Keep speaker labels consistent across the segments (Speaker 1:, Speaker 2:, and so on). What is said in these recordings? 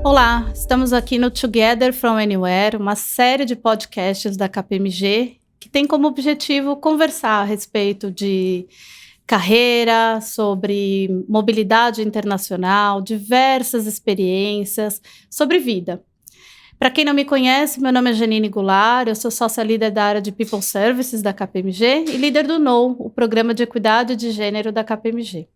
Speaker 1: Olá, estamos aqui no Together from Anywhere, uma série de podcasts da KPMG que tem como objetivo conversar a respeito de carreira, sobre mobilidade internacional, diversas experiências, sobre vida. Para quem não me conhece, meu nome é Janine Goulart, eu sou sócia líder da área de People Services da KPMG e líder do KNOW, o Programa de Equidade de Gênero da KPMG.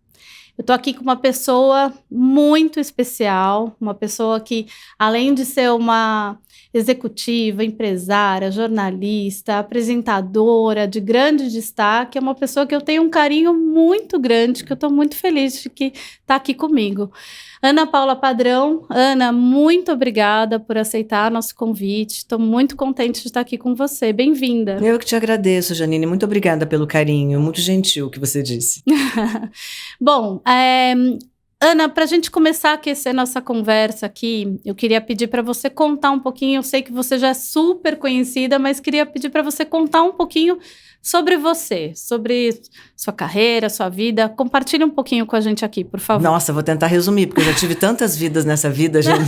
Speaker 1: Eu estou aqui com uma pessoa muito especial, uma pessoa que, além de ser uma executiva, empresária, jornalista, apresentadora de grande destaque, é uma pessoa que eu tenho um carinho muito grande, que eu estou muito feliz de que está aqui comigo. Ana Paula Padrão. Ana, muito obrigada por aceitar nosso convite. Estou muito contente de estar aqui com você. Bem-vinda.
Speaker 2: Eu que te agradeço, Janine. Muito obrigada pelo carinho. Muito gentil o que você disse.
Speaker 1: Bom, Ana, para a gente começar a aquecer nossa conversa aqui, eu queria pedir para você contar um pouquinho. Eu sei que você já é super conhecida, mas queria pedir para você contar um pouquinho sobre você, sobre sua carreira, sua vida. Compartilhe um pouquinho com a gente aqui, por favor.
Speaker 2: Nossa, vou tentar resumir, porque eu já tive tantas vidas nessa vida, Janine.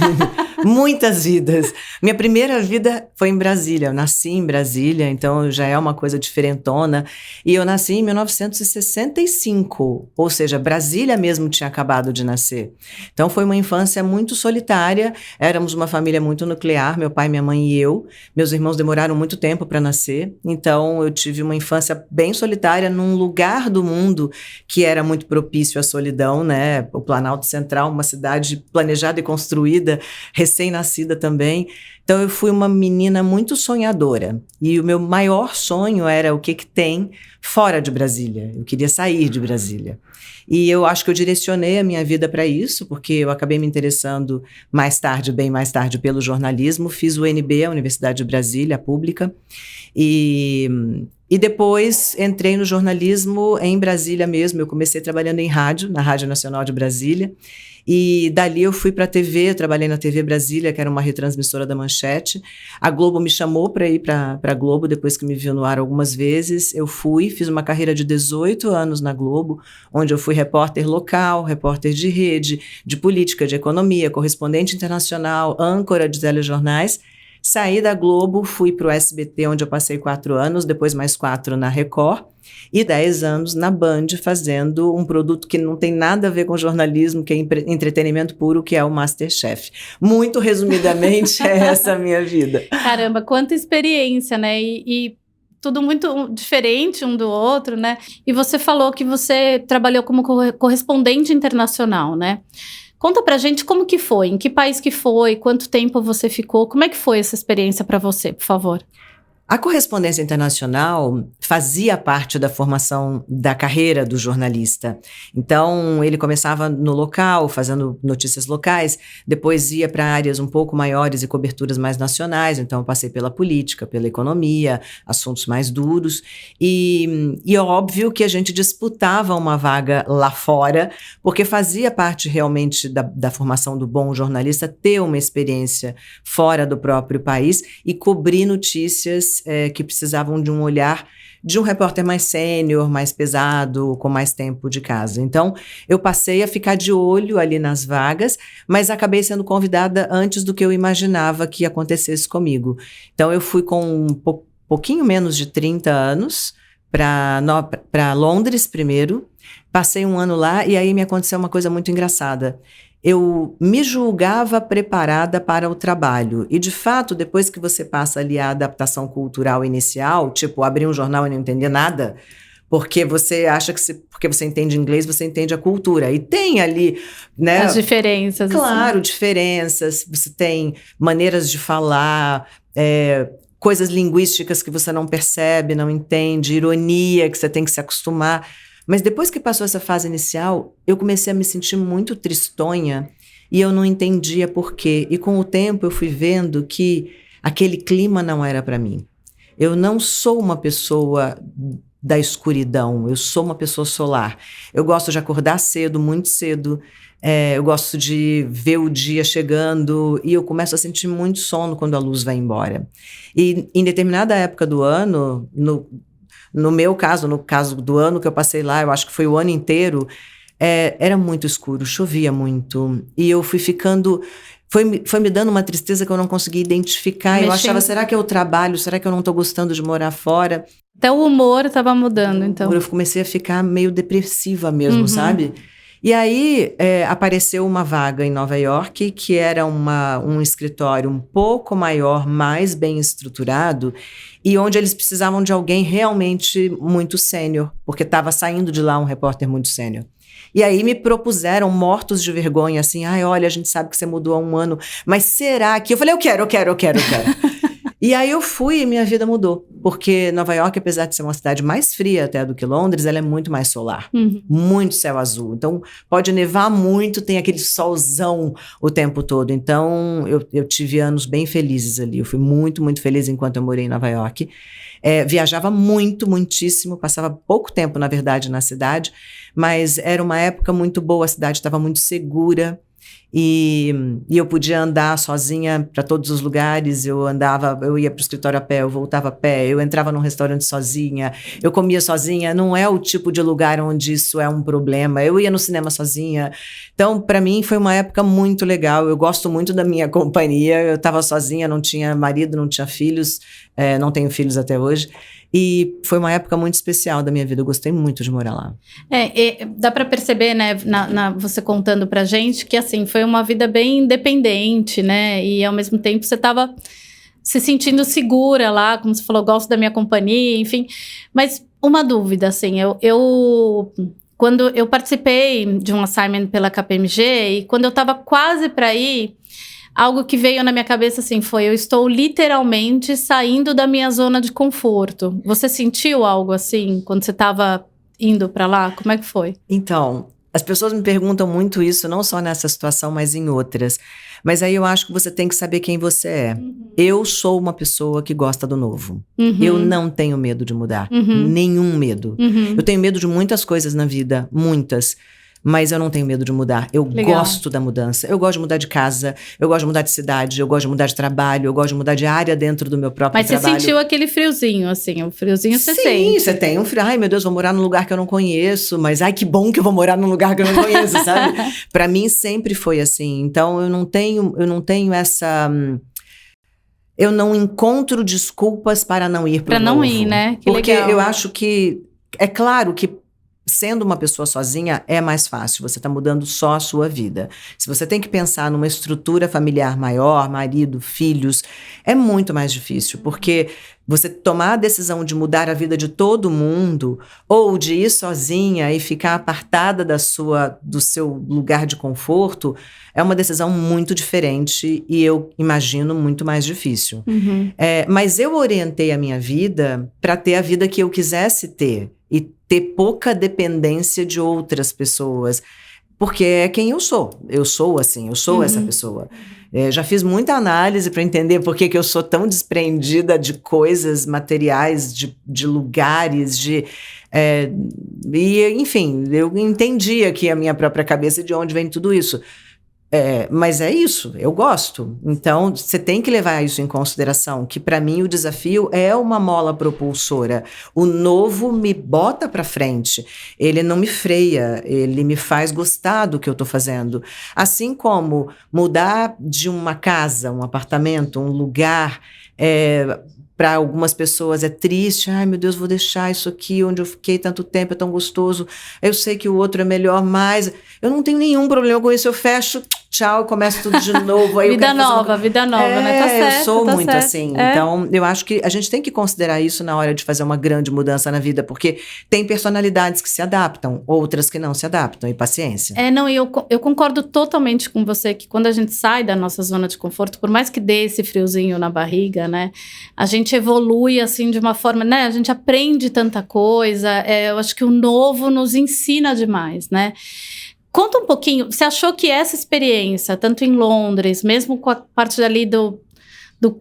Speaker 2: Muitas vidas. Minha primeira vida foi em Brasília. Eu nasci em Brasília, então já é uma coisa diferentona. E eu nasci em 1965, ou seja, Brasília mesmo tinha acabado de nascer. Então foi uma infância muito solitária. Éramos uma família muito nuclear, meu pai, minha mãe e eu. Meus irmãos demoraram muito tempo para nascer, então eu tive uma infância bem solitária num lugar do mundo que era muito propício à solidão, né? O Planalto Central, uma cidade planejada e construída, recém-nascida também. Então eu fui uma menina muito sonhadora e o meu maior sonho era o que tem fora de Brasília. Eu queria sair de Brasília. E eu acho que eu direcionei a minha vida para isso, porque eu acabei me interessando mais tarde, bem mais tarde, pelo jornalismo. Fiz o UNB, a Universidade de Brasília, a pública, e depois entrei no jornalismo em Brasília mesmo. Eu comecei trabalhando em rádio, na Rádio Nacional de Brasília. E dali eu fui para a TV, eu trabalhei na TV Brasília, que era uma retransmissora da Manchete. A Globo me chamou para ir para a Globo, depois que me viu no ar algumas vezes. Eu fui, fiz uma carreira de 18 anos na Globo, onde eu fui repórter local, repórter de rede, de política, de economia, correspondente internacional, âncora de telejornais. Saí da Globo, fui para o SBT, onde eu passei 4 anos, depois mais 4 na Record, e 10 anos na Band, fazendo um produto que não tem nada a ver com jornalismo, que é entretenimento puro, que é o MasterChef. Muito resumidamente, é essa a minha vida.
Speaker 1: Caramba, quanta experiência, né? E tudo muito diferente um do outro, né? E você falou que você trabalhou como correspondente internacional, né? Conta pra gente como que foi, em que país que foi, quanto tempo você ficou, como é que foi essa experiência para você, por favor?
Speaker 2: A correspondência internacional fazia parte da formação da carreira do jornalista. Então, ele começava no local, fazendo notícias locais, depois ia para áreas um pouco maiores e coberturas mais nacionais. Então, eu passei pela política, pela economia, assuntos mais duros. E é óbvio que a gente disputava uma vaga lá fora, porque fazia parte realmente da formação do bom jornalista ter uma experiência fora do próprio país e cobrir notícias que precisavam de um olhar de um repórter mais sênior, mais pesado, com mais tempo de casa. Então, eu passei a ficar de olho ali nas vagas, mas acabei sendo convidada antes do que eu imaginava que acontecesse comigo. Então, eu fui com um pouquinho menos de 30 anos para Londres primeiro, passei 1 ano lá e aí me aconteceu uma coisa muito engraçada. Eu me julgava preparada para o trabalho. E, de fato, depois que você passa ali a adaptação cultural inicial, tipo, abrir um jornal e não entender nada, porque você acha que porque você entende inglês, você entende a cultura. E tem ali, né?
Speaker 1: As diferenças.
Speaker 2: Claro, diferenças. Você tem maneiras de falar, coisas linguísticas que você não percebe, não entende, ironia que você tem que se acostumar. Mas depois que passou essa fase inicial, eu comecei a me sentir muito tristonha e eu não entendia por quê. E com o tempo eu fui vendo que aquele clima não era para mim. Eu não sou uma pessoa da escuridão, eu sou uma pessoa solar. Eu gosto de acordar cedo, muito cedo. Eu gosto de ver o dia chegando e eu começo a sentir muito sono quando a luz vai embora. E em determinada época do ano, No meu caso, no caso do ano que eu passei lá, eu acho que foi o ano inteiro, era muito escuro, chovia muito. E eu fui ficando... Foi me dando uma tristeza que eu não conseguia identificar. Eu achava, será que é o trabalho? Será que eu não estou gostando de morar fora?
Speaker 1: Até o humor estava mudando, então.
Speaker 2: Eu comecei a ficar meio depressiva mesmo, sabe? E aí apareceu uma vaga em Nova York, que era um escritório um pouco maior, mais bem estruturado, e onde eles precisavam de alguém realmente muito sênior, porque estava saindo de lá um repórter muito sênior. E aí me propuseram, mortos de vergonha, assim, olha, a gente sabe que você mudou há um ano, mas será que... Eu falei, eu quero. E aí eu fui e minha vida mudou, porque Nova York, apesar de ser uma cidade mais fria até do que Londres, ela é muito mais solar, muito céu azul. Então pode nevar muito, tem aquele solzão o tempo todo. Então eu tive anos bem felizes ali, eu fui muito, muito feliz enquanto eu morei em Nova York. Viajava muito, muitíssimo, passava pouco tempo, na verdade, na cidade, mas era uma época muito boa, a cidade estava muito segura. E eu podia andar sozinha para todos os lugares, eu ia para o escritório a pé, eu voltava a pé, eu entrava num restaurante sozinha, eu comia sozinha, não é o tipo de lugar onde isso é um problema, eu ia no cinema sozinha. Então, para mim, foi uma época muito legal, eu gosto muito da minha companhia, eu estava sozinha, não tinha marido, não tinha filhos, não tenho filhos até hoje. E foi uma época muito especial da minha vida, eu gostei muito de morar lá.
Speaker 1: Dá para perceber, né, você contando pra gente, que assim, foi uma vida bem independente, né, e ao mesmo tempo você estava se sentindo segura lá, como você falou, gosto da minha companhia, enfim. Mas uma dúvida, assim, quando eu participei de um assignment pela KPMG, e quando eu estava quase para ir, algo que veio na minha cabeça assim foi, eu estou literalmente saindo da minha zona de conforto. Você sentiu algo assim quando você estava indo para lá? Como é que foi?
Speaker 2: Então, as pessoas me perguntam muito isso, não só nessa situação, mas em outras. Mas aí eu acho que você tem que saber quem você é. Eu sou uma pessoa que gosta do novo. Eu não tenho medo de mudar. Nenhum medo. Eu tenho medo de muitas coisas na vida, muitas. Mas eu não tenho medo de mudar. Eu gosto da mudança. Eu gosto de mudar de casa, eu gosto de mudar de cidade, eu gosto de mudar de trabalho, eu gosto de mudar de área dentro do meu próprio trabalho.
Speaker 1: Mas você sentiu aquele friozinho, assim, o friozinho você sente.
Speaker 2: Sim, você tem um frio. Ai, meu Deus, vou morar num lugar que eu não conheço, mas ai, que bom que eu vou morar num lugar que eu não conheço, sabe? Pra mim sempre foi assim. Então eu não tenho essa... Eu não encontro desculpas para não ir pro novo.
Speaker 1: Pra não ir, né? Que
Speaker 2: porque
Speaker 1: legal.
Speaker 2: Eu acho que... É claro que sendo uma pessoa sozinha, é mais fácil. Você está mudando só a sua vida. Se você tem que pensar numa estrutura familiar maior, marido, filhos, é muito mais difícil, porque você tomar a decisão de mudar a vida de todo mundo, ou de ir sozinha e ficar apartada do seu lugar de conforto, é uma decisão muito diferente e eu imagino muito mais difícil. Mas eu orientei a minha vida para ter a vida que eu quisesse ter e ter pouca dependência de outras pessoas, porque é quem eu sou. Eu sou assim, eu sou essa pessoa. Já fiz muita análise para entender por que eu sou tão desprendida de coisas materiais, de lugares, e enfim, eu entendi aqui a minha própria cabeça de onde vem tudo isso. Mas é isso, eu gosto. Então, você tem que levar isso em consideração, que para mim o desafio é uma mola propulsora. O novo me bota para frente, ele não me freia, ele me faz gostar do que eu tô fazendo. Assim como mudar de uma casa, um apartamento, um lugar... Para algumas pessoas é triste, ai meu Deus, vou deixar isso aqui onde eu fiquei tanto tempo, é tão gostoso, eu sei que o outro é melhor, mas eu não tenho nenhum problema com isso, eu fecho, tchau, começo tudo de novo. Aí vida nova,
Speaker 1: né? Tá certo,
Speaker 2: eu sou muito
Speaker 1: certo.
Speaker 2: assim, então eu acho que a gente tem que considerar isso na hora de fazer uma grande mudança na vida, porque tem personalidades que se adaptam, outras que não se adaptam, e paciência.
Speaker 1: Eu concordo totalmente com você que quando a gente sai da nossa zona de conforto, por mais que dê esse friozinho na barriga, né, a gente evolui assim de uma forma, né, a gente aprende tanta coisa, eu acho que o novo nos ensina demais, né. Conta um pouquinho, você achou que essa experiência, tanto em Londres, mesmo com a parte ali do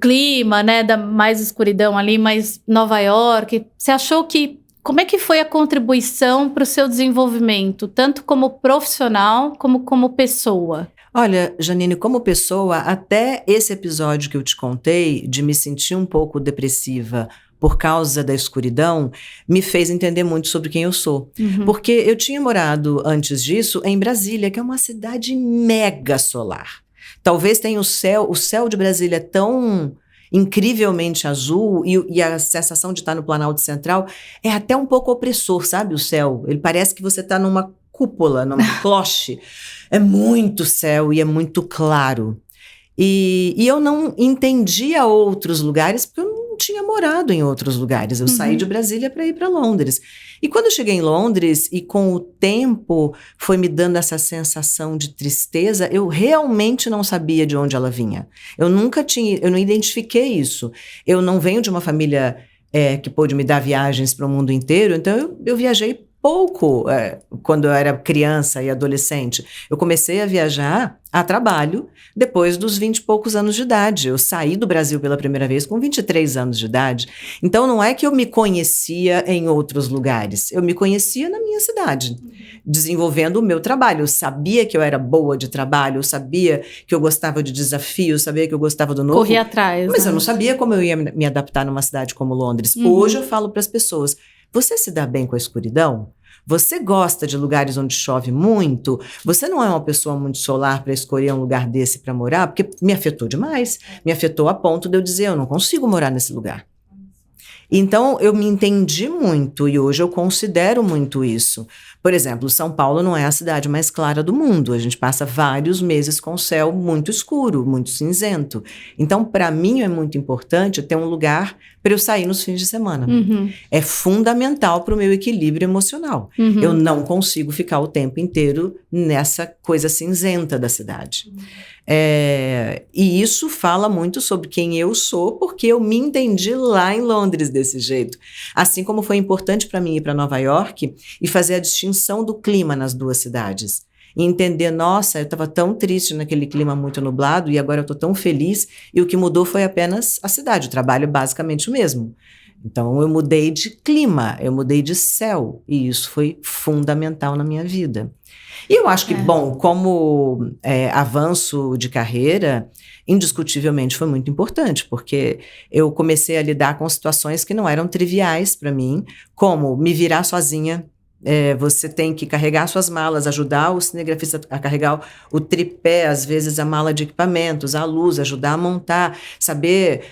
Speaker 1: clima, né, da mais escuridão ali, mas Nova York, você achou que, como é que foi a contribuição para o seu desenvolvimento, tanto como profissional como pessoa?
Speaker 2: Olha, Janine, como pessoa, até esse episódio que eu te contei, de me sentir um pouco depressiva por causa da escuridão, me fez entender muito sobre quem eu sou. Porque eu tinha morado antes disso em Brasília, que é uma cidade mega solar. Talvez tenha o céu de Brasília é tão incrivelmente azul e a sensação de estar no Planalto Central é até um pouco opressor, sabe? O céu, ele parece que você está numa cúpula, numa cloche. É muito céu e é muito claro. E eu não entendia outros lugares porque eu não tinha morado em outros lugares. Eu saí de Brasília para ir para Londres. E quando eu cheguei em Londres e com o tempo foi me dando essa sensação de tristeza, eu realmente não sabia de onde ela vinha. Eu não identifiquei isso. Eu não venho de uma família que pôde me dar viagens para o mundo inteiro, então eu viajei pouco quando eu era criança e adolescente. Eu comecei a viajar a trabalho depois dos 20 e poucos anos de idade. Eu saí do Brasil pela primeira vez com 23 anos de idade. Então não é que eu me conhecia em outros lugares. Eu me conhecia na minha cidade, desenvolvendo o meu trabalho. Eu sabia que eu era boa de trabalho, eu sabia que eu gostava de desafios, eu sabia que eu gostava do novo.
Speaker 1: Corria atrás.
Speaker 2: Mas eu não sabia como eu ia me adaptar numa cidade como Londres. Hoje eu falo para as pessoas, você se dá bem com a escuridão? Você gosta de lugares onde chove muito? Você não é uma pessoa muito solar para escolher um lugar desse para morar? Porque me afetou demais. Me afetou a ponto de eu dizer, eu não consigo morar nesse lugar. Então, eu me entendi muito e hoje eu considero muito isso. Por exemplo, São Paulo não é a cidade mais clara do mundo. A gente passa vários meses com o céu muito escuro, muito cinzento. Então, para mim, é muito importante ter um lugar para eu sair nos fins de semana. É fundamental para o meu equilíbrio emocional. Eu não consigo ficar o tempo inteiro nessa coisa cinzenta da cidade. E isso fala muito sobre quem eu sou, porque eu me entendi lá em Londres desse jeito. Assim como foi importante para mim ir para Nova York e fazer a distinção do clima nas duas cidades. E entender, nossa, eu estava tão triste naquele clima muito nublado e agora eu estou tão feliz. E o que mudou foi apenas a cidade, o trabalho é basicamente o mesmo. Então eu mudei de clima, eu mudei de céu e isso foi fundamental na minha vida. E eu acho que, bom, como avanço de carreira, indiscutivelmente foi muito importante, porque eu comecei a lidar com situações que não eram triviais para mim, como me virar sozinha. Você tem que carregar suas malas, ajudar o cinegrafista a carregar o tripé, às vezes a mala de equipamentos, a luz, ajudar a montar, saber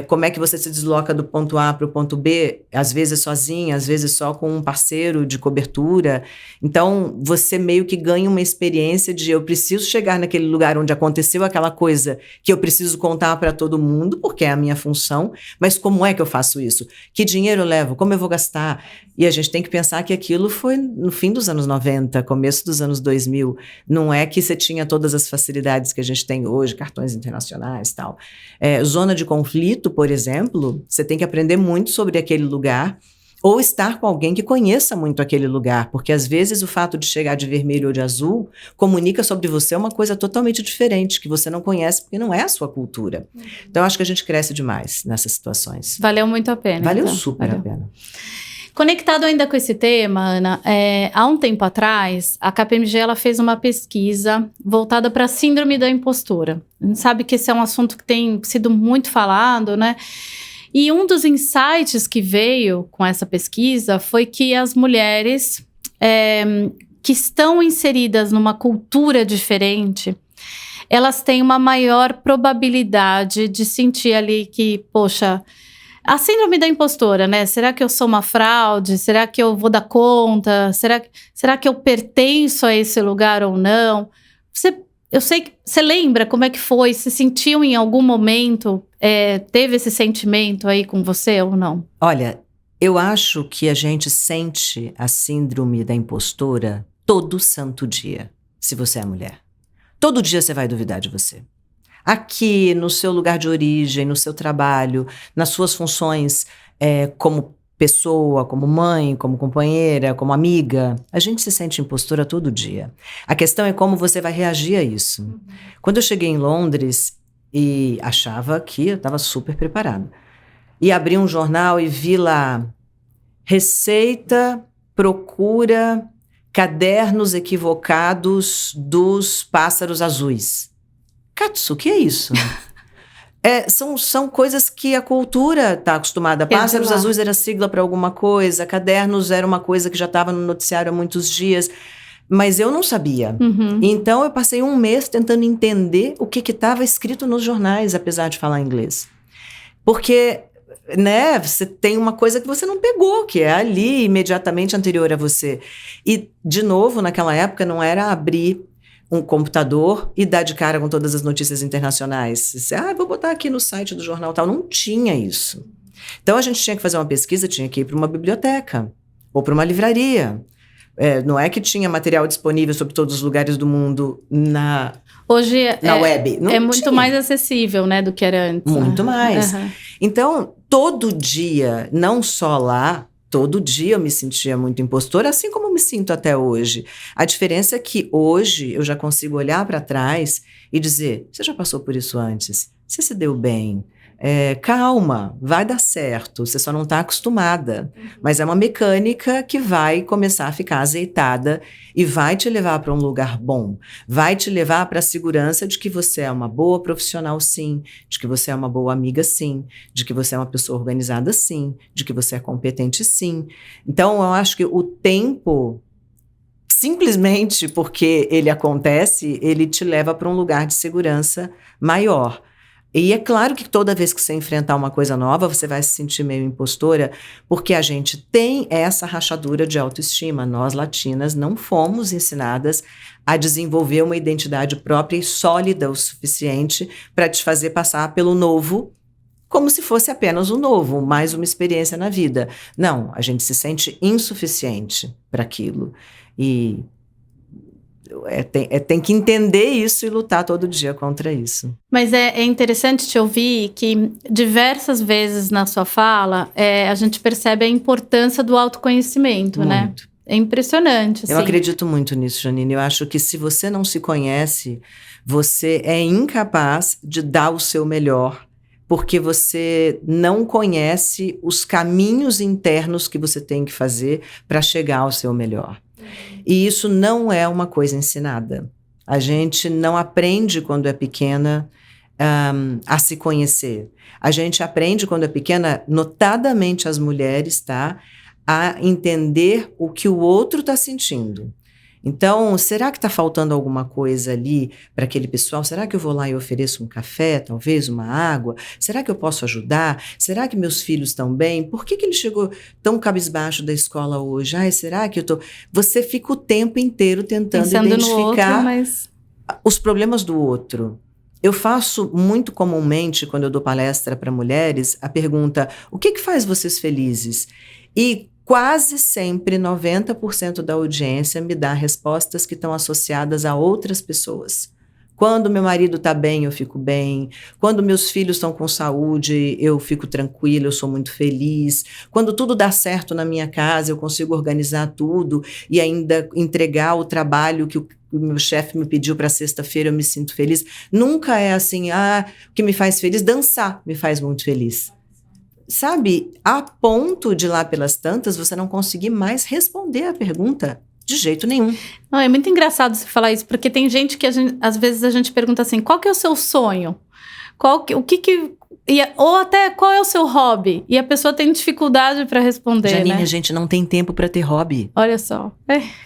Speaker 2: como é que você se desloca do ponto A para o ponto B, às vezes sozinha, às vezes só com um parceiro de cobertura. Então, você meio que ganha uma experiência de eu preciso chegar naquele lugar onde aconteceu aquela coisa que eu preciso contar para todo mundo, porque é a minha função, mas como é que eu faço isso? Que dinheiro eu levo? Como eu vou gastar? E a gente tem que pensar que aquilo foi no fim dos anos 90, começo dos anos 2000. Não é que você tinha todas as facilidades que a gente tem hoje, cartões internacionais e tal. Zona de conflito, por exemplo, você tem que aprender muito sobre aquele lugar ou estar com alguém que conheça muito aquele lugar, porque às vezes o fato de chegar de vermelho ou de azul comunica sobre você uma coisa totalmente diferente, que você não conhece porque não é a sua cultura. Então, acho que a gente cresce demais nessas situações.
Speaker 1: Valeu muito a pena.
Speaker 2: Valeu super a pena.
Speaker 1: Conectado ainda com esse tema, Ana, há um tempo atrás, a KPMG ela fez uma pesquisa voltada para a síndrome da impostora. A gente sabe que esse é um assunto que tem sido muito falado, né? E um dos insights que veio com essa pesquisa foi que as mulheres que estão inseridas numa cultura diferente, elas têm uma maior probabilidade de sentir ali que, poxa, a síndrome da impostora, né? Será que eu sou uma fraude? Será que eu vou dar conta? Será que eu pertenço a esse lugar ou não? Eu sei que você lembra como é que foi? Você sentiu em algum momento, teve esse sentimento aí com você ou não?
Speaker 2: Olha, eu acho que a gente sente a síndrome da impostora todo santo dia, se você é mulher. Todo dia você vai duvidar de você. Aqui, no seu lugar de origem, no seu trabalho, nas suas funções como pessoa, como mãe, como companheira, como amiga, a gente se sente impostora todo dia. A questão é como você vai reagir a isso. Quando eu cheguei em Londres e achava que eu estava super preparada, e abri um jornal e vi lá, receita procura cadernos equivocados dos pássaros azuis. Katsu, o que é isso? São coisas que a cultura está acostumada. Pássaros azuis era sigla para alguma coisa, cadernos era uma coisa que já estava no noticiário há muitos dias, mas eu não sabia. Então eu passei um mês tentando entender o que estava escrito nos jornais, apesar de falar inglês. Porque, né, você tem uma coisa que você não pegou, que é ali imediatamente anterior a você. E, de novo, naquela época não era abrir um computador e dar de cara com todas as notícias internacionais. Você, vou botar aqui no site do jornal tal. Não tinha isso. Então a gente tinha que fazer uma pesquisa, tinha que ir para uma biblioteca ou para uma livraria. Não é que tinha material disponível sobre todos os lugares do mundo na web. Não
Speaker 1: muito
Speaker 2: tinha.
Speaker 1: Mais acessível, né, do que era antes.
Speaker 2: Muito mais. Então, todo dia, não só lá, todo dia eu me sentia muito impostora, assim como eu me sinto até hoje. A diferença é que hoje eu já consigo olhar para trás e dizer, você já passou por isso antes? Você se deu bem? Calma, vai dar certo, você só não está acostumada. Mas é uma mecânica que vai começar a ficar azeitada e vai te levar para um lugar bom. Vai te levar para a segurança de que você é uma boa profissional, sim. De que você é uma boa amiga, sim. De que você é uma pessoa organizada, sim. De que você é competente, sim. Então, eu acho que o tempo, simplesmente porque ele acontece, ele te leva para um lugar de segurança maior. E é claro que toda vez que você enfrentar uma coisa nova, você vai se sentir meio impostora, porque a gente tem essa rachadura de autoestima. Nós, latinas, não fomos ensinadas a desenvolver uma identidade própria e sólida o suficiente para te fazer passar pelo novo como se fosse apenas o novo, mais uma experiência na vida. Não, a gente se sente insuficiente para aquilo. E tem que entender isso e lutar todo dia contra isso.
Speaker 1: Mas é interessante te ouvir que diversas vezes na sua fala a gente percebe a importância do autoconhecimento,
Speaker 2: muito,
Speaker 1: né? É impressionante.
Speaker 2: Eu acredito muito nisso, Janine. Eu acho que se você não se conhece, você é incapaz de dar o seu melhor, porque você não conhece os caminhos internos que você tem que fazer para chegar ao seu melhor. E isso não é uma coisa ensinada. A gente não aprende quando é pequena a se conhecer. A gente aprende quando é pequena, notadamente as mulheres, tá? A entender o que o outro está sentindo. Então, será que está faltando alguma coisa ali para aquele pessoal? Será que eu vou lá e ofereço um café, talvez uma água? Será que eu posso ajudar? Será que meus filhos estão bem? Por que ele chegou tão cabisbaixo da escola hoje? Será que eu tô... Você fica o tempo inteiro tentando
Speaker 1: pensando
Speaker 2: identificar
Speaker 1: no outro,
Speaker 2: os problemas do outro. Eu faço muito comumente, quando eu dou palestra para mulheres, a pergunta, o que faz vocês felizes? E quase sempre 90% da audiência me dá respostas que estão associadas a outras pessoas. Quando meu marido está bem, eu fico bem. Quando meus filhos estão com saúde, eu fico tranquila, eu sou muito feliz. Quando tudo dá certo na minha casa, eu consigo organizar tudo e ainda entregar o trabalho que o meu chefe me pediu para sexta-feira, eu me sinto feliz. Nunca é assim, o que me faz feliz? Dançar me faz muito feliz. Sabe, a ponto de lá pelas tantas, você não conseguir mais responder a pergunta de jeito nenhum.
Speaker 1: Não, é muito engraçado você falar isso, porque tem gente que às vezes a gente pergunta assim, qual que é o seu sonho? Ou até qual é o seu hobby? E a pessoa tem dificuldade para responder,
Speaker 2: Janine,
Speaker 1: né?
Speaker 2: A gente não tem tempo para ter hobby.
Speaker 1: Olha só.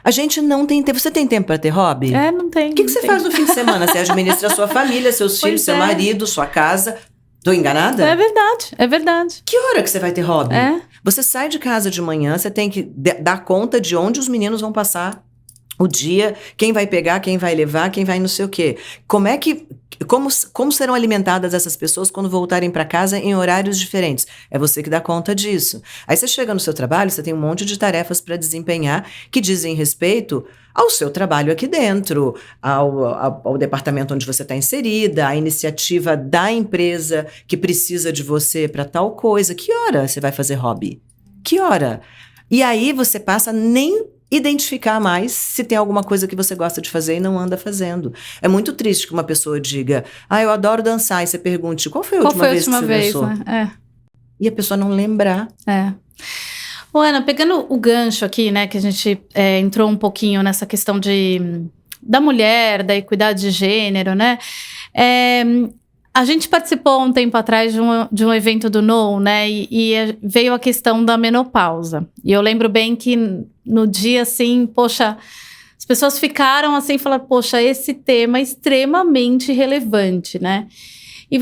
Speaker 2: A gente não tem tempo. Você tem tempo para ter hobby?
Speaker 1: Não tem.
Speaker 2: O que você faz no fim de semana? Você administra a sua família, seus filhos, seu marido, sua casa. Tô enganada?
Speaker 1: É verdade.
Speaker 2: Que hora que você vai ter hobby? Você sai de casa de manhã, você tem que dar conta de onde os meninos vão passar o dia, quem vai pegar, quem vai levar, quem vai não sei o quê. Como serão alimentadas essas pessoas quando voltarem para casa em horários diferentes? É você que dá conta disso. Aí você chega no seu trabalho, você tem um monte de tarefas para desempenhar que dizem respeito ao seu trabalho aqui dentro, ao departamento onde você está inserida, à iniciativa da empresa que precisa de você para tal coisa. Que hora você vai fazer hobby? Que hora? E aí você passa nem identificar mais se tem alguma coisa que você gosta de fazer e não anda fazendo. É muito triste que uma pessoa diga, eu adoro dançar, e você pergunte, qual foi a última vez que você dançou?
Speaker 1: Né?
Speaker 2: E a pessoa não lembrar.
Speaker 1: Ô, Ana, pegando o gancho aqui, né, que a gente entrou um pouquinho nessa questão da mulher, da equidade de gênero, né? A gente participou um tempo atrás de um evento do NOW, né? E veio a questão da menopausa. E eu lembro bem que no dia, assim, poxa, as pessoas ficaram assim, falando, poxa, esse tema é extremamente relevante, né? E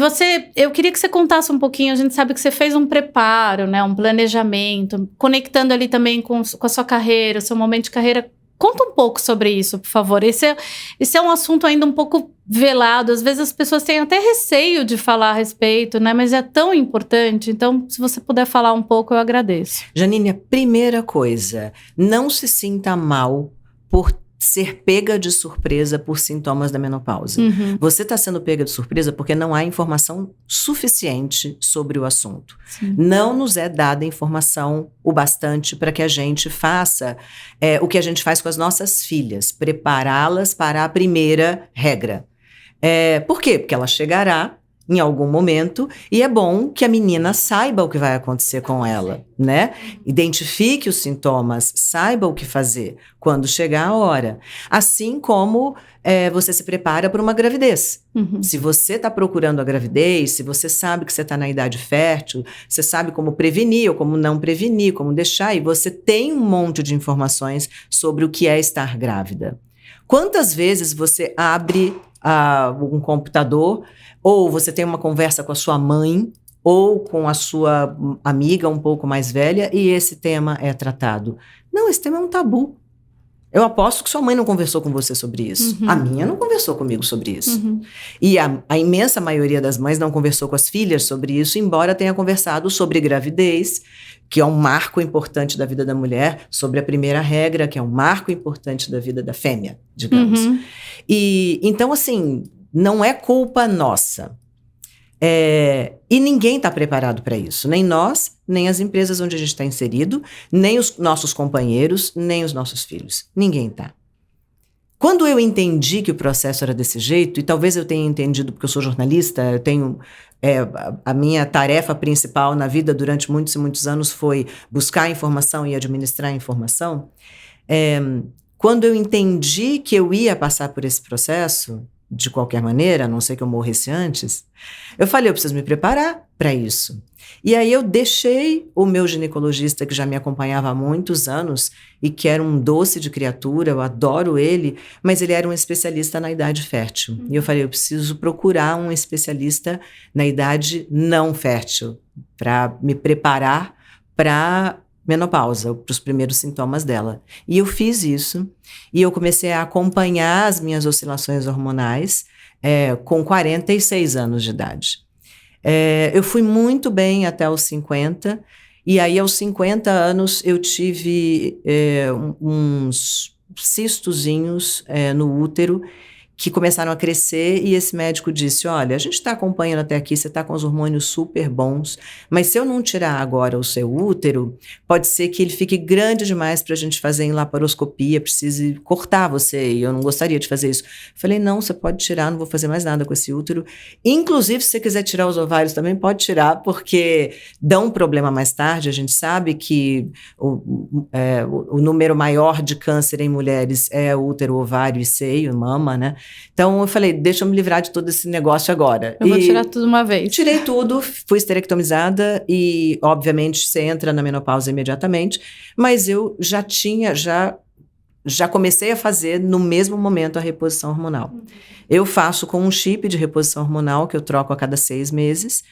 Speaker 1: eu queria que você contasse um pouquinho, a gente sabe que você fez um preparo, né? Um planejamento, conectando ali também com a sua carreira, o seu momento de carreira. Conta um pouco sobre isso, por favor. Esse é um assunto ainda um pouco velado. Às vezes as pessoas têm até receio de falar a respeito, né? Mas é tão importante. Então, se você puder falar um pouco, eu agradeço.
Speaker 2: Janine, a primeira coisa, não se sinta mal por ser pega de surpresa por sintomas da menopausa. Você está sendo pega de surpresa porque não há informação suficiente sobre o assunto.
Speaker 1: Sim.
Speaker 2: Não nos é dada informação o bastante para que a gente faça o que a gente faz com as nossas filhas, prepará-las para a primeira regra. Por quê? Porque ela chegará em algum momento, e é bom que a menina saiba o que vai acontecer com ela, né? Identifique os sintomas, saiba o que fazer quando chegar a hora. Assim como você se prepara para uma gravidez. Se você está procurando a gravidez, se você sabe que você está na idade fértil, você sabe como prevenir ou como não prevenir, como deixar, e você tem um monte de informações sobre o que é estar grávida. Quantas vezes você abre um computador, ou você tem uma conversa com a sua mãe, ou com a sua amiga um pouco mais velha, e esse tema é tratado? Não, esse tema é um tabu. Eu aposto que sua mãe não conversou com você sobre isso. A minha não conversou comigo sobre isso. E a imensa maioria das mães não conversou com as filhas sobre isso, embora tenha conversado sobre gravidez, que é um marco importante da vida da mulher, sobre a primeira regra, que é um marco importante da vida da fêmea, digamos. E então, assim, não é culpa nossa. E ninguém está preparado para isso. Nem nós, nem as empresas onde a gente está inserido, nem os nossos companheiros, nem os nossos filhos. Ninguém está. Quando eu entendi que o processo era desse jeito, e talvez eu tenha entendido porque eu sou jornalista, eu tenho... a minha tarefa principal na vida durante muitos e muitos anos foi buscar informação e administrar informação. Quando eu entendi que eu ia passar por esse processo, de qualquer maneira, a não ser que eu morresse antes, eu falei, eu preciso me preparar para isso. E aí eu deixei o meu ginecologista, que já me acompanhava há muitos anos, e que era um doce de criatura, eu adoro ele, mas ele era um especialista na idade fértil. E eu falei, eu preciso procurar um especialista na idade não fértil, para me preparar para menopausa, para os primeiros sintomas dela. E eu fiz isso, e eu comecei a acompanhar as minhas oscilações hormonais com 46 anos de idade. Eu fui muito bem até os 50, e aí aos 50 anos eu tive uns cistozinhos no útero, que começaram a crescer, e esse médico disse, olha, a gente está acompanhando até aqui, você está com os hormônios super bons, mas se eu não tirar agora o seu útero, pode ser que ele fique grande demais para a gente fazer em laparoscopia, precise cortar você, e eu não gostaria de fazer isso. Falei, não, você pode tirar, não vou fazer mais nada com esse útero. Inclusive, se você quiser tirar os ovários também, pode tirar, porque dão um problema mais tarde. A gente sabe que o número maior de câncer em mulheres é útero, ovário e seio, mama, né? Então eu falei, deixa eu me livrar de todo esse negócio agora.
Speaker 1: Eu vou tirar tudo uma vez.
Speaker 2: Tirei tudo, fui esterectomizada e, obviamente, você entra na menopausa imediatamente, mas eu já comecei a fazer no mesmo momento a reposição hormonal. Eu faço com um chip de reposição hormonal que eu troco a cada 6 meses.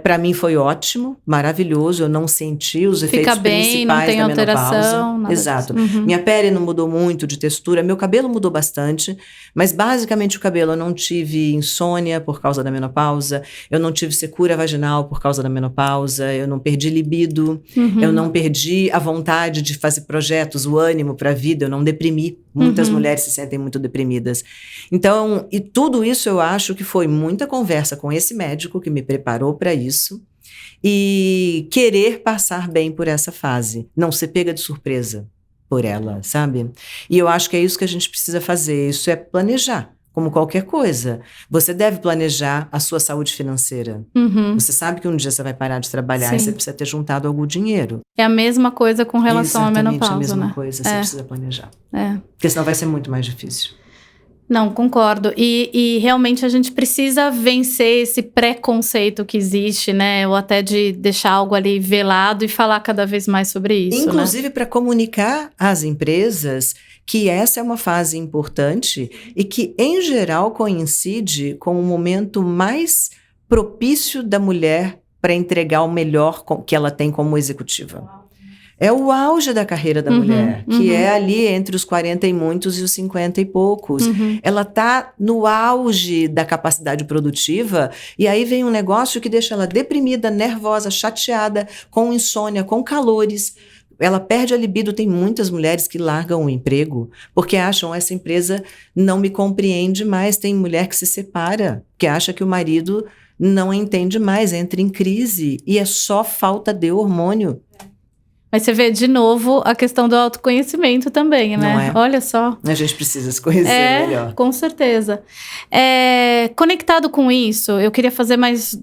Speaker 2: Para mim foi ótimo, maravilhoso, eu não senti os efeitos principais da menopausa. Não tem alteração, nada. Exato. Minha pele não mudou muito de textura, meu cabelo mudou bastante, mas basicamente o cabelo, eu não tive insônia por causa da menopausa, eu não tive secura vaginal por causa da menopausa, eu não perdi libido, eu não perdi a vontade de fazer projetos, o ânimo para a vida, eu não deprimi. Muitas mulheres se sentem muito deprimidas. Então, e tudo isso eu acho que foi muita conversa com esse médico que me preparou para isso e querer passar bem por essa fase, não ser pega de surpresa por ela, sabe? E eu acho que é isso que a gente precisa fazer, isso é planejar. Como qualquer coisa, você deve planejar a sua saúde financeira. Você sabe que um dia você vai parar de trabalhar e você precisa ter juntado algum dinheiro.
Speaker 1: É a mesma coisa com relação à menopausa,
Speaker 2: a mesma
Speaker 1: né?
Speaker 2: coisa, você precisa planejar. Porque senão vai ser muito mais difícil.
Speaker 1: Não, concordo. E realmente a gente precisa vencer esse preconceito que existe, né? Ou até de deixar algo ali velado e falar cada vez mais sobre isso,
Speaker 2: inclusive para comunicar às empresas que essa é uma fase importante e que, em geral, coincide com o momento mais propício da mulher para entregar o melhor que ela tem como executiva. É o auge da carreira da mulher, que é ali entre os 40 e muitos e os 50 e poucos. Ela está no auge da capacidade produtiva e aí vem um negócio que deixa ela deprimida, nervosa, chateada, com insônia, com calores. Ela perde a libido. Tem muitas mulheres que largam o emprego porque acham essa empresa não me compreende mais. Tem mulher que se separa, que acha que o marido não entende mais, entra em crise e é só falta de hormônio.
Speaker 1: Mas você vê de novo a questão do autoconhecimento também, né?
Speaker 2: Não é?
Speaker 1: Olha só.
Speaker 2: A gente precisa se conhecer melhor.
Speaker 1: Com certeza. Conectado com isso, eu queria fazer mais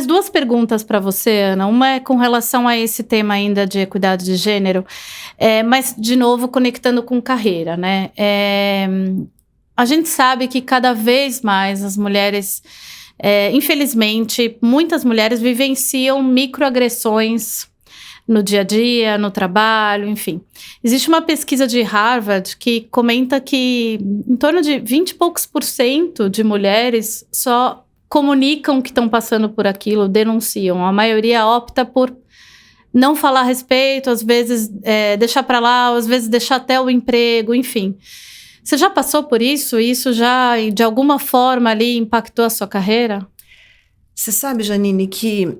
Speaker 1: duas perguntas para você, Ana. Uma é com relação a esse tema ainda de equidade de gênero, mas, de novo, conectando com carreira, né? A gente sabe que cada vez mais as mulheres, infelizmente, muitas mulheres vivenciam microagressões no dia a dia, no trabalho, enfim. Existe uma pesquisa de Harvard que comenta que em torno de 20 e poucos % de mulheres só comunicam que estão passando por aquilo, denunciam. A maioria opta por não falar a respeito, às vezes deixar para lá, às vezes deixar até o emprego, enfim. Você já passou por isso? Isso já, de alguma forma, ali impactou a sua carreira?
Speaker 2: Você sabe, Janine, que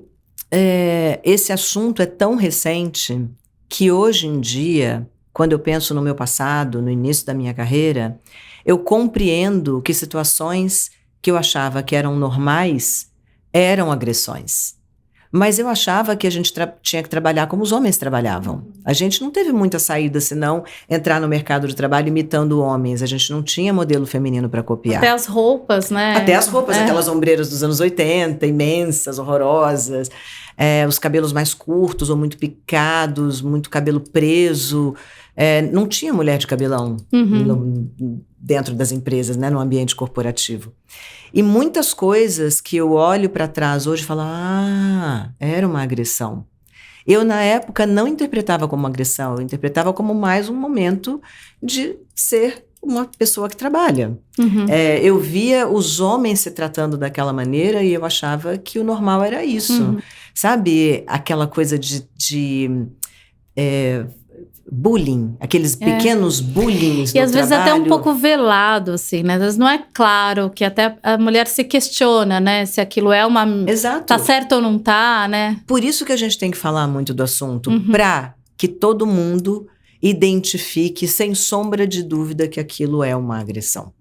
Speaker 2: esse assunto é tão recente que hoje em dia, quando eu penso no meu passado, no início da minha carreira, eu compreendo que situações que eu achava que eram normais eram agressões. Mas eu achava que a gente tinha que trabalhar como os homens trabalhavam. A gente não teve muita saída senão entrar no mercado de trabalho imitando homens. A gente não tinha modelo feminino para copiar.
Speaker 1: Até as roupas, né?
Speaker 2: Até as roupas, aquelas ombreiras dos anos 80, imensas, horrorosas. Os cabelos mais curtos ou muito picados, muito cabelo preso. Não tinha mulher de cabelão dentro das empresas, né, no ambiente corporativo. E muitas coisas que eu olho para trás hoje e falo, era uma agressão. Eu, na época, não interpretava como agressão, eu interpretava como mais um momento de ser uma pessoa que trabalha. Eu via os homens se tratando daquela maneira e eu achava que o normal era isso. Sabe, aquela coisa de bullying, aqueles pequenos bullying
Speaker 1: e às vezes até um pouco velado, assim, né? Às vezes não é claro, que até a mulher se questiona, né? Se aquilo é uma...
Speaker 2: Exato.
Speaker 1: Tá certo ou não tá, né?
Speaker 2: Por isso que a gente tem que falar muito do assunto, para que todo mundo identifique sem sombra de dúvida que aquilo é uma agressão.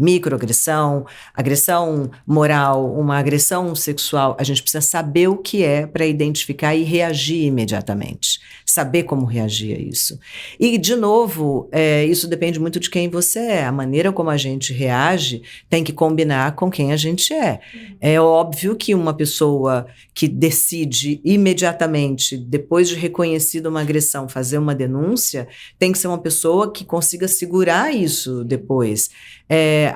Speaker 2: Microagressão, agressão moral, uma agressão sexual. A gente precisa saber o que é para identificar e reagir imediatamente. Saber como reagir a isso. E, de novo, isso depende muito de quem você é. A maneira como a gente reage tem que combinar com quem a gente é. É óbvio que uma pessoa que decide imediatamente, depois de reconhecida uma agressão, fazer uma denúncia, tem que ser uma pessoa que consiga segurar isso depois.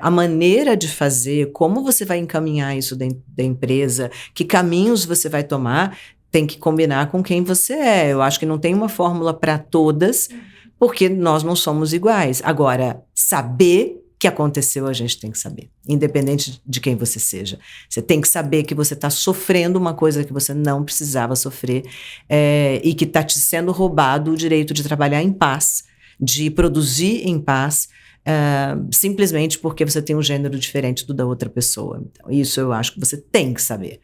Speaker 2: A maneira de fazer, como você vai encaminhar isso dentro da empresa, que caminhos você vai tomar, tem que combinar com quem você é. Eu acho que não tem uma fórmula para todas, porque nós não somos iguais. Agora, saber que aconteceu, a gente tem que saber, independente de quem você seja. Você tem que saber que você está sofrendo uma coisa que você não precisava sofrer e que está te sendo roubado o direito de trabalhar em paz, de produzir em paz, simplesmente porque você tem um gênero diferente do da outra pessoa. Então, isso eu acho que você tem que saber,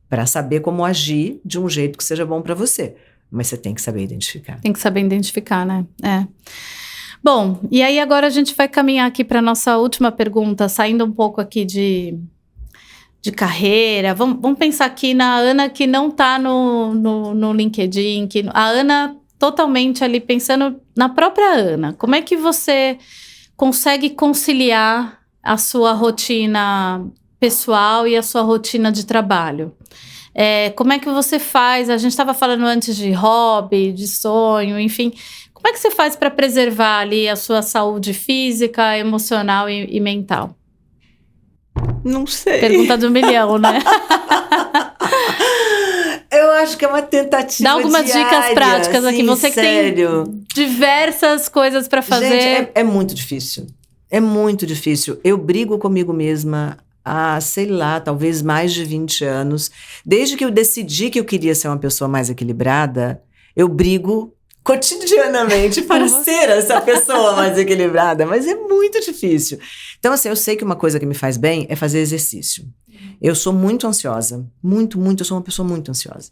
Speaker 2: para saber como agir de um jeito que seja bom para você. Mas você tem que saber identificar.
Speaker 1: Tem que saber identificar, né? Bom, e aí agora a gente vai caminhar aqui para nossa última pergunta, saindo um pouco aqui de carreira. Vamos pensar aqui na Ana que não está no LinkedIn, a Ana totalmente ali pensando na própria Ana. Como é que você consegue conciliar a sua rotina pessoal e a sua rotina de trabalho? Como é que você faz? A gente estava falando antes de hobby, de sonho, enfim. Como é que você faz para preservar ali a sua saúde física, emocional e mental?
Speaker 2: Não sei.
Speaker 1: Pergunta do milhão, né?
Speaker 2: Eu acho que é uma tentativa
Speaker 1: Dá algumas
Speaker 2: diária,
Speaker 1: dicas práticas aqui.
Speaker 2: assim,
Speaker 1: Você que
Speaker 2: sério.
Speaker 1: tem diversas coisas para fazer.
Speaker 2: Gente, é muito difícil. É muito difícil. Eu brigo comigo mesma há, sei lá, talvez mais de 20 anos. Desde que eu decidi que eu queria ser uma pessoa mais equilibrada, eu brigo cotidianamente para ser essa pessoa mais equilibrada. Mas é muito difícil. Então, assim, eu sei que uma coisa que me faz bem é fazer exercício. Eu sou muito ansiosa. Muito, eu sou uma pessoa muito ansiosa.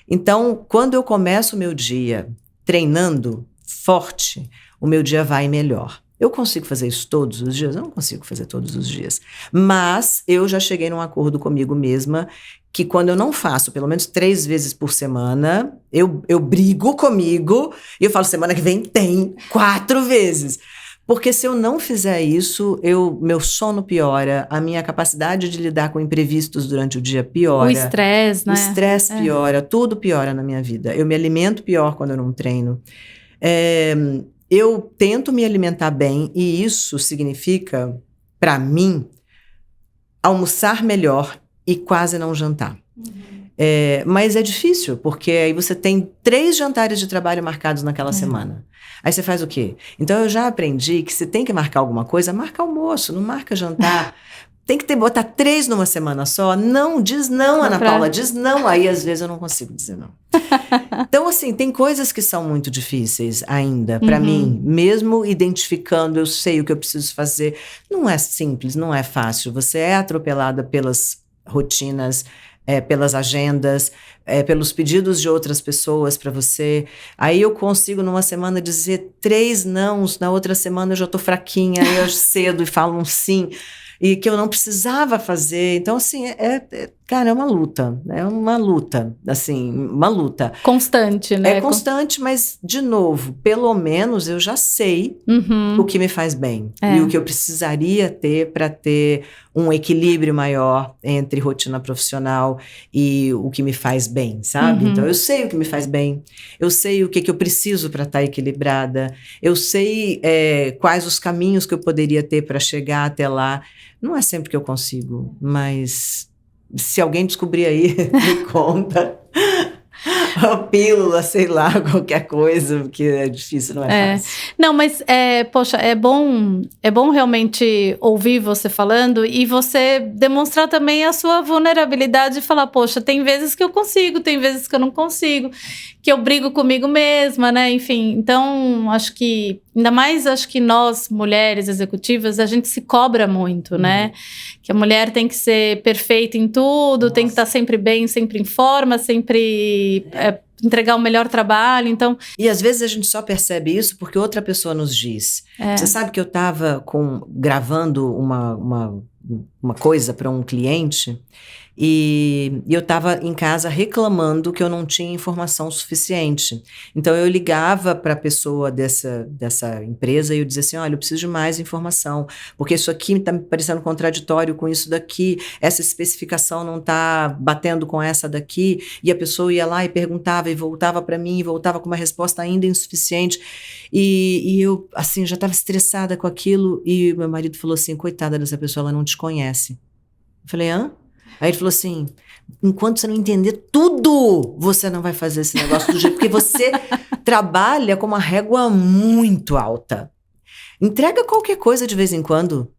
Speaker 2: Então, quando eu começo o meu dia treinando forte, o meu dia vai melhor. Eu consigo fazer isso todos os dias? Eu não consigo fazer todos os dias. Mas eu já cheguei num acordo comigo mesma que quando eu não faço pelo menos 3 vezes por semana, eu brigo comigo e eu falo, semana que vem tem 4 vezes. Porque se eu não fizer isso, meu sono piora, a minha capacidade de lidar com imprevistos durante o dia piora.
Speaker 1: O estresse, né?
Speaker 2: O estresse piora, tudo piora na minha vida. Eu me alimento pior quando eu não treino. Eu tento me alimentar bem e isso significa, para mim, almoçar melhor e quase não jantar. Mas é difícil, porque aí você tem 3 jantares de trabalho marcados naquela semana. Aí você faz o quê? Então eu já aprendi que se tem que marcar alguma coisa, marca almoço, não marca jantar. Tem que botar 3 numa semana só. Não, diz não, Ana Paula, diz não. Aí às vezes eu não consigo dizer não. Então, assim, tem coisas que são muito difíceis ainda para mim, mesmo identificando, eu sei o que eu preciso fazer. Não é simples, não é fácil. Você é atropelada pelas rotinas, pelas agendas, pelos pedidos de outras pessoas para você. Aí eu consigo numa semana dizer 3 nãos, na outra semana eu já tô fraquinha, aí eu cedo e falo um sim. E que eu não precisava fazer. Então, assim, cara, é uma luta. É uma luta, assim, uma luta.
Speaker 1: Constante, né?
Speaker 2: É constante, mas, de novo, pelo menos eu já sei o que me faz bem. E o que eu precisaria ter para ter um equilíbrio maior entre rotina profissional e o que me faz bem, sabe? Então, eu sei o que me faz bem. Eu sei o que eu preciso para estar equilibrada. Eu sei quais os caminhos que eu poderia ter para chegar até lá. Não é sempre que eu consigo, mas se alguém descobrir aí, me conta. A pílula, sei lá, qualquer coisa, porque é difícil, não é fácil.
Speaker 1: Não, mas, poxa, é bom realmente ouvir você falando e você demonstrar também a sua vulnerabilidade e falar, poxa, tem vezes que eu consigo, tem vezes que eu não consigo, que eu brigo comigo mesma, né? Enfim, então, acho que, ainda mais acho que nós, mulheres executivas, a gente se cobra muito, né? Que a mulher tem que ser perfeita em tudo, tem que estar sempre bem, sempre em forma, sempre entregar o melhor trabalho, então...
Speaker 2: E às vezes a gente só percebe isso porque outra pessoa nos diz. Você sabe que eu estava gravando uma coisa para um cliente e eu estava em casa reclamando que eu não tinha informação suficiente. Então eu ligava para a pessoa dessa empresa e eu dizia assim, olha, eu preciso de mais informação, porque isso aqui está me parecendo contraditório com isso daqui, essa especificação não está batendo com essa daqui, e a pessoa ia lá e perguntava e voltava para mim e voltava com uma resposta ainda insuficiente, e eu assim já estava estressada com aquilo, e meu marido falou assim, coitada dessa pessoa, ela não te conhece. Eu falei, hã? Aí ele falou assim, enquanto você não entender tudo, você não vai fazer esse negócio do jeito, porque você trabalha com uma régua muito alta. Entrega qualquer coisa de vez em quando.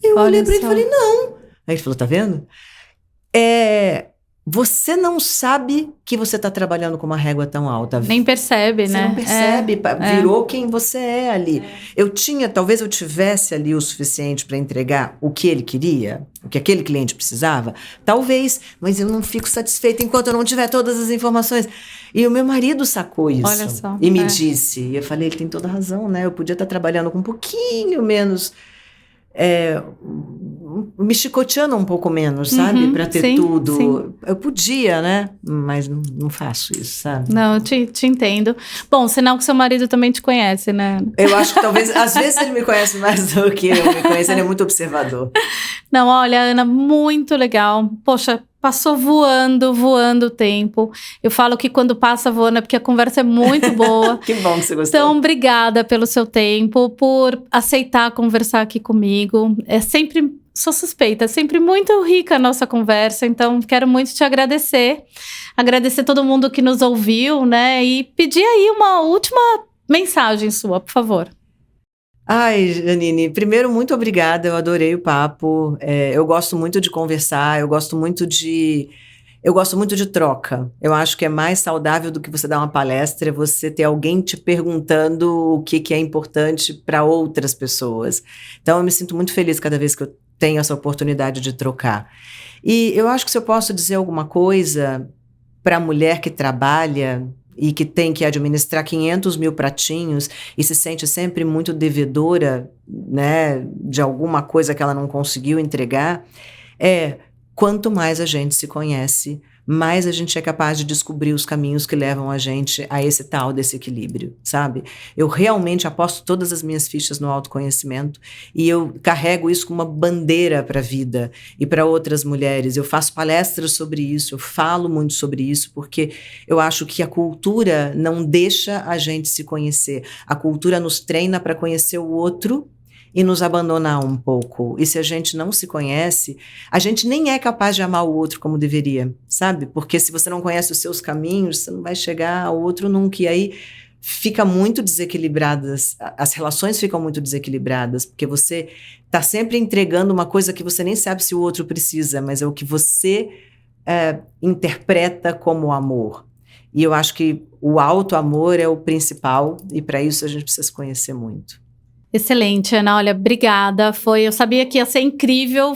Speaker 2: Eu olhei pra ele e falei, não. Aí ele falou, tá vendo? Você não sabe que você está trabalhando com uma régua tão alta.
Speaker 1: Nem percebe,
Speaker 2: você
Speaker 1: né?
Speaker 2: Você não percebe, virou quem você é ali. Talvez eu tivesse ali o suficiente para entregar o que ele queria, o que aquele cliente precisava, talvez, mas eu não fico satisfeita enquanto eu não tiver todas as informações. E o meu marido sacou isso.
Speaker 1: Olha só,
Speaker 2: e me disse, e eu falei, ele tem toda razão, né? Eu podia estar trabalhando com um pouquinho menos... me chicoteando um pouco menos, sabe? Para ter tudo. Sim. Eu podia, né? Mas não faço isso, sabe?
Speaker 1: Não, eu te entendo. Bom, sinal que seu marido também te conhece, né?
Speaker 2: Eu acho que talvez, às vezes ele me conhece mais do que eu me conheço, ele é muito observador.
Speaker 1: Não, olha, Ana, muito legal. Poxa, Passou voando o tempo. Eu falo que quando passa voando é porque a conversa é muito boa.
Speaker 2: Que bom que você gostou.
Speaker 1: Então, obrigada pelo seu tempo, por aceitar conversar aqui comigo. Sou suspeita, é sempre muito rica a nossa conversa, então quero muito te agradecer. Agradecer todo mundo que nos ouviu, né? E pedir aí uma última mensagem sua, por favor.
Speaker 2: Ai, Janine, primeiro, muito obrigada, eu adorei o papo, eu gosto muito de conversar, eu gosto muito de troca. Eu acho que é mais saudável do que você dar uma palestra, você ter alguém te perguntando o que é importante para outras pessoas. Então, eu me sinto muito feliz cada vez que eu tenho essa oportunidade de trocar. E eu acho que se eu posso dizer alguma coisa para a mulher que trabalha e que tem que administrar 500 mil pratinhos e se sente sempre muito devedora, né, de alguma coisa que ela não conseguiu entregar, quanto mais a gente se conhece, mais a gente é capaz de descobrir os caminhos que levam a gente a esse tal desse equilíbrio, sabe? Eu realmente aposto todas as minhas fichas no autoconhecimento e eu carrego isso como uma bandeira para a vida e para outras mulheres. Eu faço palestras sobre isso, eu falo muito sobre isso, porque eu acho que a cultura não deixa a gente se conhecer. A cultura nos treina para conhecer o outro e nos abandonar um pouco. E se a gente não se conhece, a gente nem é capaz de amar o outro como deveria, sabe? Porque se você não conhece os seus caminhos, você não vai chegar ao outro nunca. E aí fica muito desequilibradas, as relações ficam muito desequilibradas, porque você está sempre entregando uma coisa que você nem sabe se o outro precisa, mas é o que você interpreta como amor. E eu acho que o auto-amor é o principal, e para isso a gente precisa se conhecer muito.
Speaker 1: Excelente, Ana. Olha, obrigada. Eu sabia que ia ser incrível.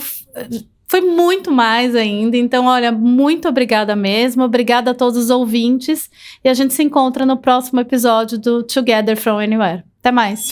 Speaker 1: Foi muito mais ainda. Então, olha, muito obrigada mesmo. Obrigada a todos os ouvintes. E a gente se encontra no próximo episódio do Together from Anywhere. Até mais.